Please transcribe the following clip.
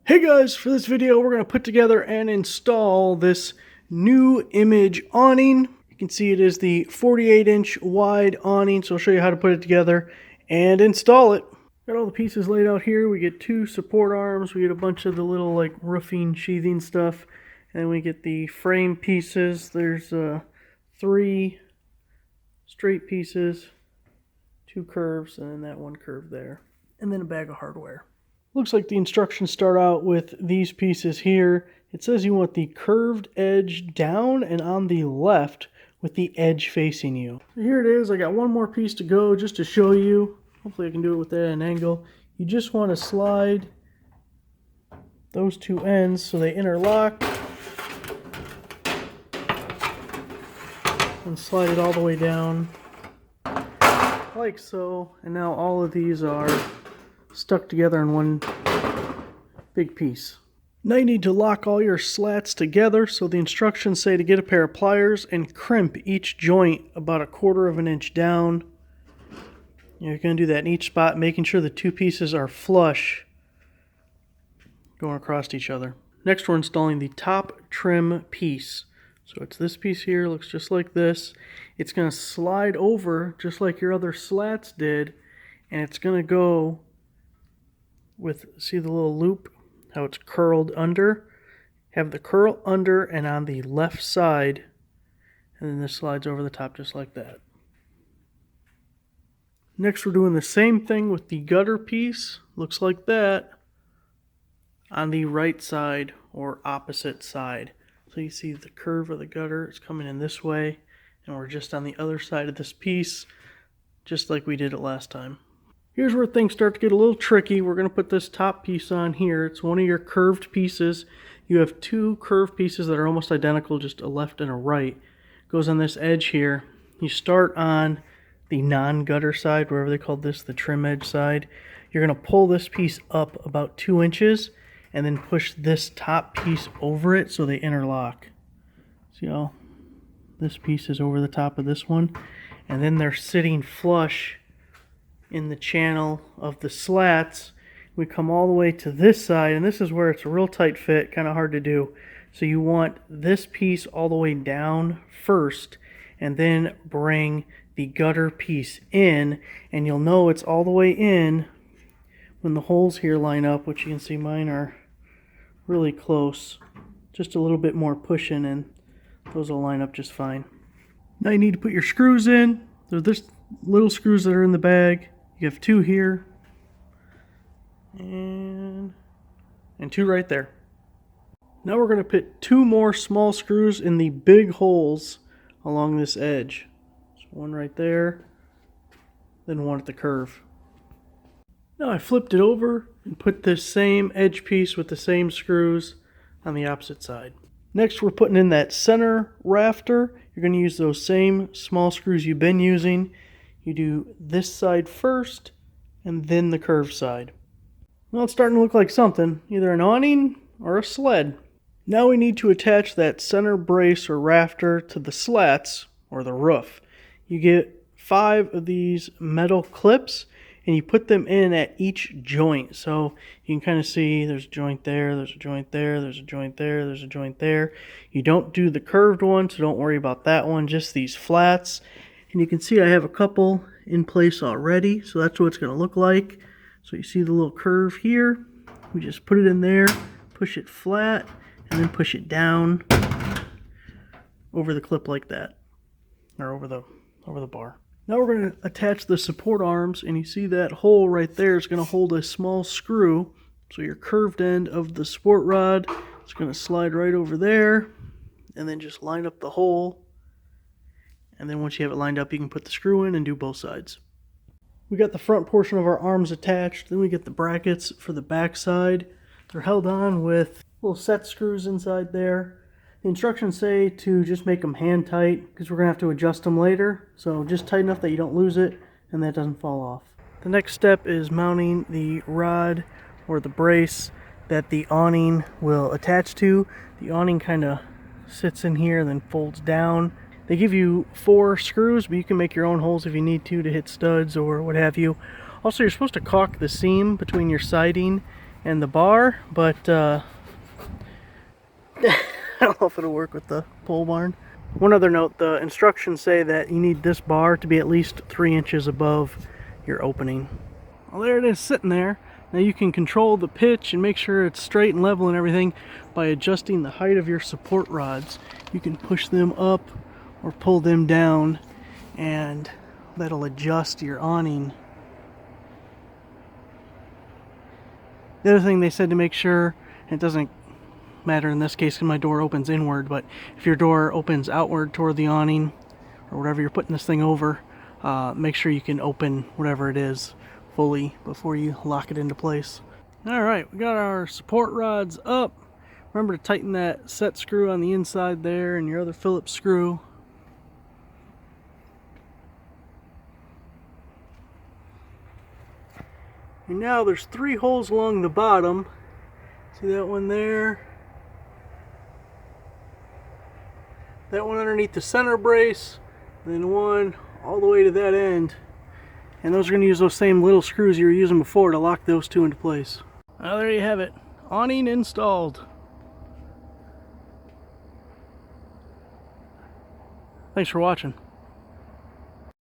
Hey guys, for this video we're going to put together and install this NuImage awning. You can see it is the 48-inch wide awning, so I'll show you how to put it together and install it. Got all the pieces laid out here. We get 2 support arms, we get a bunch of the little like roofing sheathing stuff, and then we get the frame pieces. There's 3 straight pieces, 2 curves, and then that 1 curve there, and then a bag of hardware. Looks like the instructions start out with these pieces here. It says you want the curved edge down and on the left with the edge facing you. Here it is. I got one more piece to go just to show you. Hopefully I can do it with that at an angle. You just want to slide those 2 ends so they interlock. And slide it all the way down like so. And now all of these are stuck together in one big piece. Now you need to lock all your slats together, so the instructions say to get a pair of pliers and crimp each joint about 1/4 of an inch down. You're going to do that in each spot, making sure the 2 pieces are flush going across each other. Next we're installing the top trim piece. So it's this piece here, looks just like this. It's going to slide over just like your other slats did, and it's going to go with, see the little loop, how it's curled under? Have the curl under and on the left side, and then this slides over the top just like that. Next we're doing the same thing with the gutter piece, looks like that, on the right side or opposite side. So you see the curve of the gutter is coming in this way, and we're just on the other side of this piece, just like we did it last time. Here's where things start to get a little tricky. We're going to put this top piece on here. It's one of your curved pieces. You have 2 curved pieces that are almost identical, just a left and a right. It goes on this edge here. You start on the non-gutter side, wherever they call this, the trim edge side. You're going to pull this piece up about 2 inches and then push this top piece over it so they interlock. See how this piece is over the top of this one? And then they're sitting flush in the channel of the slats. We come all the way to this side, and this is where it's a real tight fit, kind of hard to do. So you want this piece all the way down first, and then bring the gutter piece in, and you'll know it's all the way in when the holes here line up, which you can see mine are really close. Just a little bit more pushing, and those will line up just fine. Now you need to put your screws in. There's little screws that are in the bag. You have 2 here, and 2 right there. Now we're going to put 2 more small screws in the big holes along this edge. So 1 right there, then 1 at the curve. Now I flipped it over and put this same edge piece with the same screws on the opposite side. Next we're putting in that center rafter. You're going to use those same small screws you've been using. You do this side first, and then the curved side. Well, it's starting to look like something, either an awning or a sled. Now we need to attach that center brace or rafter to the slats, or the roof. You get 5 of these metal clips, and you put them in at each joint. So you can kind of see there's a joint there, there's a joint there, there's a joint there, there's a joint there. You don't do the curved one, so don't worry about that one, just these flats. And you can see I have a couple in place already, so that's what it's going to look like. So you see the little curve here. We just put it in there, push it flat, and then push it down over the clip like that, or over the bar. Now we're going to attach the support arms, and you see that hole right there is going to hold a small screw. So your curved end of the support rod is going to slide right over there, and then just line up the hole. And then once you have it lined up, you can put the screw in and do both sides. We got the front portion of our arms attached. Then we get the brackets for the back side. They're held on with little set screws inside there. The instructions say to just make them hand tight, because we're going to have to adjust them later. So just tight enough that you don't lose it and that doesn't fall off. The next step is mounting the rod or the brace that the awning will attach to. The awning kind of sits in here and then folds down. They give you 4 screws, but you can make your own holes if you need to hit studs or what have you. Also, you're supposed to caulk the seam between your siding and the bar, but I don't know if it'll work with the pole barn. One other note, the instructions say that you need this bar to be at least 3 inches above your opening. Well, there it is sitting there. Now you can control the pitch and make sure it's straight and level and everything by adjusting the height of your support rods. You can push them up or pull them down, and that'll adjust your awning. The other thing they said to make sure, it doesn't matter in this case because my door opens inward, but if your door opens outward toward the awning or whatever you're putting this thing over, make sure you can open whatever it is fully before you lock it into place. Alright, we got our support rods up. Remember to tighten that set screw on the inside there and your other Phillips screw. And now there's 3 holes along the bottom. See that one there? That one underneath the center brace, and then one all the way to that end. And those are going to use those same little screws you were using before to lock those 2 into place. Well, there you have it. Awning installed. Thanks for watching.